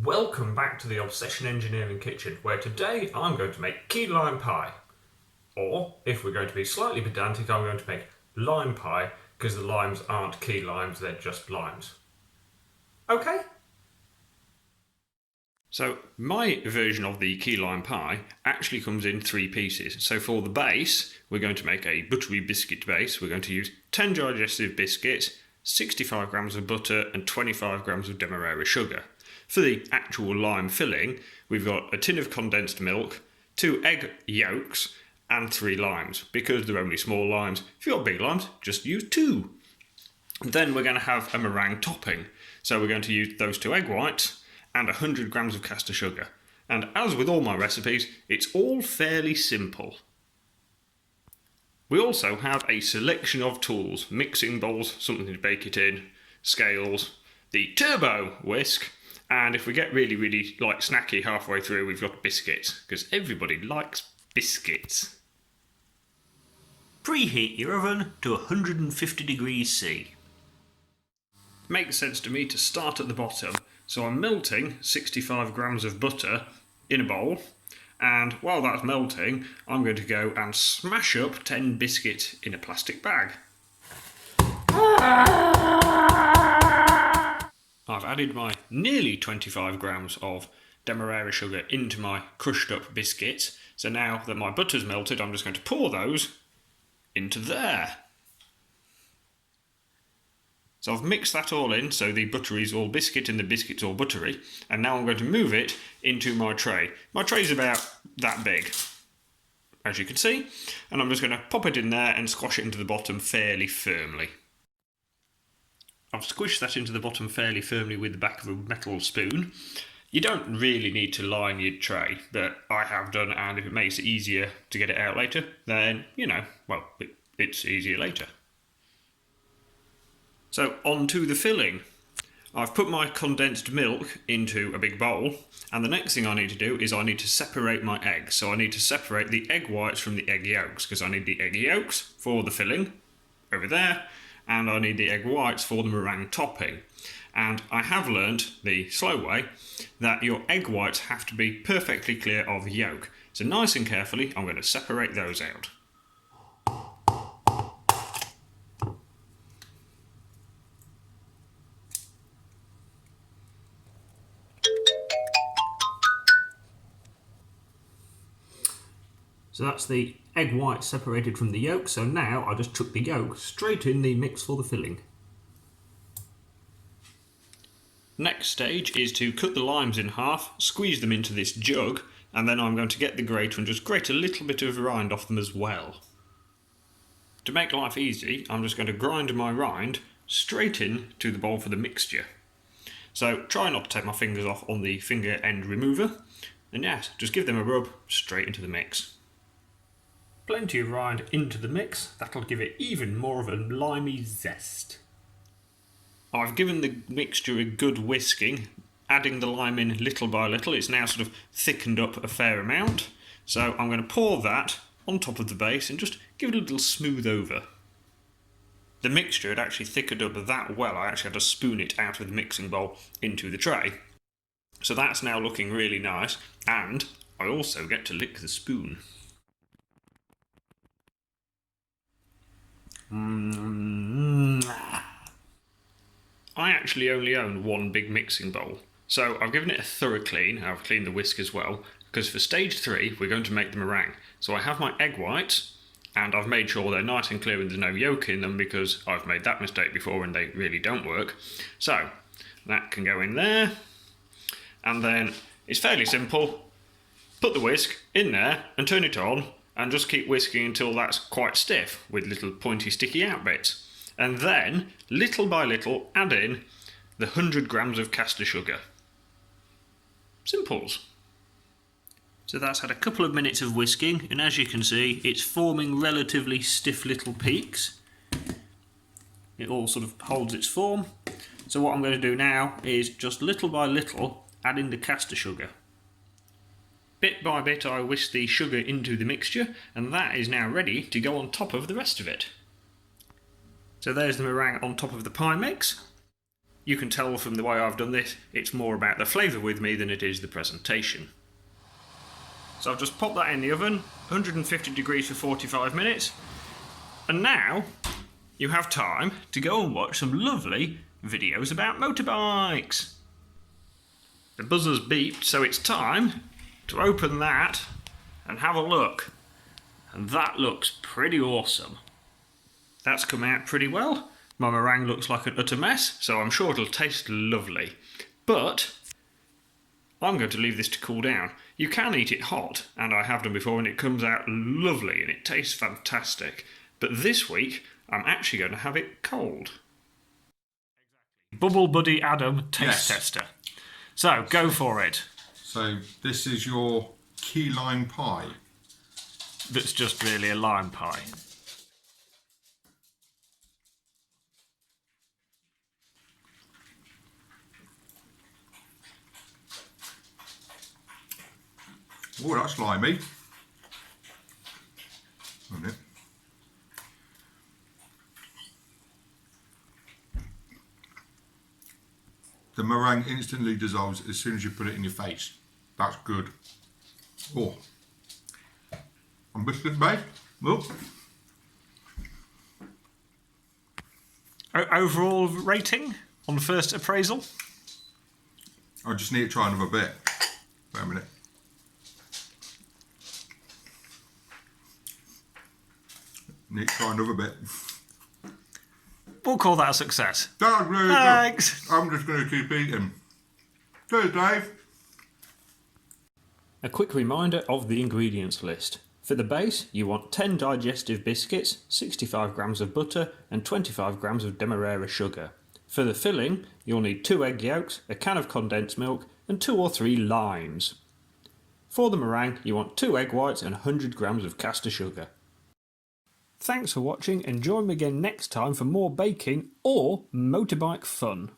Welcome back to the Obsession Engineering Kitchen, where today I'm going to make key lime pie. Or, if we're going to be slightly pedantic, I'm going to make lime pie, because the limes aren't key limes, they're just limes. Okay? So, my version of the key lime pie actually comes in 3 pieces. So for the base, we're going to make a buttery biscuit base. We're going to use 10 digestive biscuits, 65 grams of butter and 25 grams of demerara sugar. For the actual lime filling, we've got a tin of condensed milk, 2 egg yolks and 3 limes. Because they're only small limes, if you've got big limes, just use 2. Then we're going to have a meringue topping. So we're going to use those 2 egg whites and 100 grams of caster sugar. And as with all my recipes, it's all fairly simple. We also have a selection of tools: mixing bowls, something to bake it in, scales, the turbo whisk, and if we get really snacky halfway through, we've got biscuits, because everybody likes biscuits. Preheat your oven to 150 degrees C. Makes sense to me to start at the bottom, so I'm melting 65 grams of butter in a bowl, and while that's melting, I'm going to go and smash up 10 biscuits in a plastic bag. I've added my nearly 25 grams of demerara sugar into my crushed up biscuits, so now that my butter's melted, I'm just going to pour those into there. So I've mixed that all in, so the buttery's all biscuit and the biscuit's all buttery, and now I'm going to move it into my tray. My tray's about that big, as you can see, and I'm just going to pop it in there and squash it into the bottom fairly firmly. I've squished that into the bottom fairly firmly with the back of a metal spoon. You don't really need to line your tray, but I have done, and if it makes it easier to get it out later, then, it's easier later. So on to the filling. I've put my condensed milk into a big bowl, and the next thing I need to do is I need to separate my eggs. So I need to separate the egg whites from the egg yolks, because I need the egg yolks for the filling over there, and I need the egg whites for the meringue topping. And I have learnt the slow way that your egg whites have to be perfectly clear of yolk. So nice and carefully, I'm going to separate those out. So that's the egg white separated from the yolk, so now I just chuck the yolk straight in the mix for the filling. Next stage is to cut the limes in half, squeeze them into this jug, and then I'm going to get the grater and just grate a little bit of rind off them as well. To make life easy, I'm just going to grind my rind straight in to the bowl for the mixture. So try not to take my fingers off on the finger end remover, and yes, just give them a rub straight into the mix. Plenty of rind into the mix, that'll give it even more of a limey zest. I've given the mixture a good whisking, adding the lime in little by little. It's now sort of thickened up a fair amount, so I'm going to pour that on top of the base and just give it a little smooth over. The mixture had actually thickened up that well, I actually had to spoon it out of the mixing bowl into the tray. So that's now looking really nice, and I also get to lick the spoon. I actually only own one big mixing bowl, so I've given it a thorough clean. I've cleaned the whisk as well, because for stage 3 we're going to make the meringue. So I have my egg whites, and I've made sure they're nice and clear and there's no yolk in them, because I've made that mistake before and they really don't work. So that can go in there, and then it's fairly simple. Put the whisk in there and turn it on, and just keep whisking until that's quite stiff with little pointy sticky out bits. And then, little by little, add in the 100 grams of caster sugar. Simples. So that's had a couple of minutes of whisking, and as you can see, it's forming relatively stiff little peaks. It all sort of holds its form. So what I'm going to do now is just little by little add in the caster sugar. Bit by bit I whisk the sugar into the mixture, and that is now ready to go on top of the rest of it. So there's the meringue on top of the pie mix. you can tell from the way I've done this, it's more about the flavour with me than it is the presentation. So I've just popped that in the oven, 150 degrees for 45 minutes. And now you have time to go and watch some lovely videos about motorbikes. The buzzer's beeped, so it's time to open that and have a look. And that looks pretty awesome. That's come out pretty well. My meringue looks like an utter mess, so I'm sure it'll taste lovely. But I'm going to leave this to cool down. You can eat it hot, and I have done before, and it comes out lovely and it tastes fantastic. But this week, I'm actually going to have it cold. Bubble Buddy Adam taste tester. So, go for it. So, this is your key lime pie. That's just really a lime pie. Oh, that's slimy. Isn't it? The meringue instantly dissolves as soon as you put it in your face. That's good. Oh. And biscuit base. Oh. Overall rating on the first appraisal? I just need to try another bit. Wait a minute. Need to try another bit. We'll call that a success. That's really Thanks. good. I'm just going to keep eating. Cheers, Dave. A quick reminder of the ingredients list. For the base, you want 10 digestive biscuits, 65 grams of butter and 25 grams of demerara sugar. For the filling, you'll need 2 egg yolks, a can of condensed milk and 2 or 3 limes. For the meringue, you want 2 egg whites and 100 grams of caster sugar. Thanks for watching and join me again next time for more baking or motorbike fun.